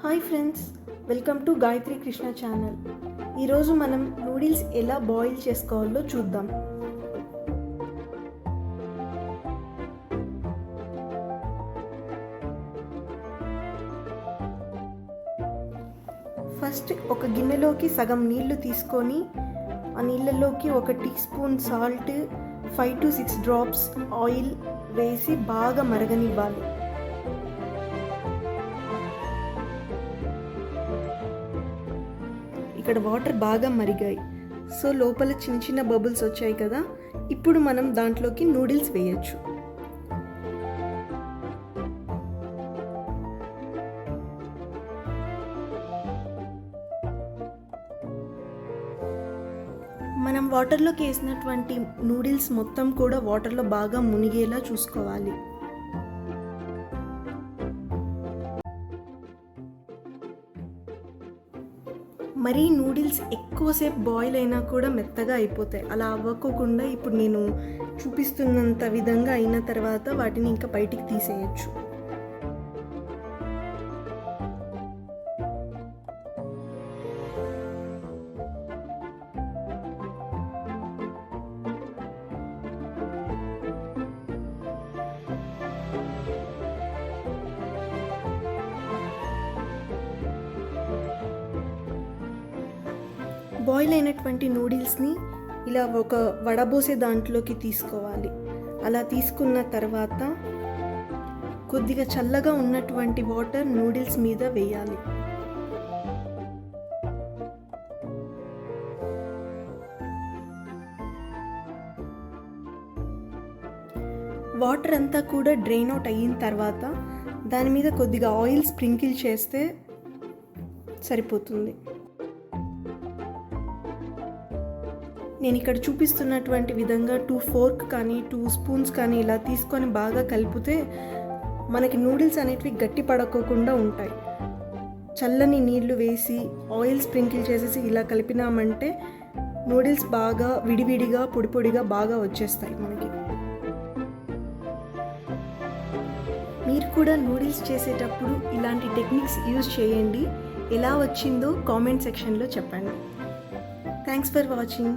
Hi friends, welcome to Gayatri Krishna channel. ఈరోజు మనం noodles ఎలా బాయిల్ చేసుకోవాలో చూద్దాం. ఫస్ట్ ఒక గిన్నెలోకి సగం నీళ్లు తీసుకొని ఆ నీళ్ళలోకి 1 teaspoon salt, 5 to 6 drops oil వేసి బాగా మరగనివ్వాలి. ఇక్కడ వాటర్ బాగా మరిగాయి. సో లోపల చిన్న చిన్న బబుల్స్ వచ్చాయి కదా, ఇప్పుడు మనం దాంట్లోకి నూడిల్స్ వేయచ్చు. మనం వాటర్లోకి వేసినటువంటి నూడిల్స్ మొత్తం కూడా వాటర్లో బాగా మునిగేలా చూసుకోవాలి. మరీ నూడిల్స్ ఎక్కువసేపు బాయిల్ అయినా కూడా మెత్తగా అయిపోతాయి. అలా అవ్వకోకుండా ఇప్పుడు నేను చూపిస్తున్నంత విధంగా అయిన తర్వాత వాటిని ఇంకా బయటికి తీసేయచ్చు. బాయిల్ అయినటువంటి నూడిల్స్ని ఇలా ఒక వడబోసే దాంట్లోకి తీసుకోవాలి. అలా తీసుకున్న తర్వాత కొద్దిగా చల్లగా ఉన్నటువంటి వాటర్ నూడిల్స్ మీద వేయాలి. వాటర్ అంతా కూడా డ్రైన్ అవుట్ అయిన తర్వాత దాని మీద కొద్దిగా ఆయిల్ స్ప్రింకిల్ చేస్తే సరిపోతుంది. నేను ఇక్కడ చూపిస్తున్నటువంటి విధంగా 2 ఫోర్క్ కానీ 2 స్పూన్స్ కానీ ఇలా తీసుకొని బాగా కలిపితే మనకి నూడిల్స్ అనేటివి గట్టి పడకోకుండా ఉంటాయి. చల్లని నీళ్లు వేసి ఆయిల్ స్ప్రింకిల్ చేసేసి ఇలా కలిపినామంటే నూడిల్స్ బాగా విడివిడిగా పొడి పొడిగా బాగా వచ్చేస్తాయి మనకి. మీరు కూడా నూడిల్స్ చేసేటప్పుడు ఇలాంటి టెక్నిక్స్ యూజ్ చేయండి. ఎలా వచ్చిందో కామెంట్ సెక్షన్లో చెప్పండి. Thanks for watching.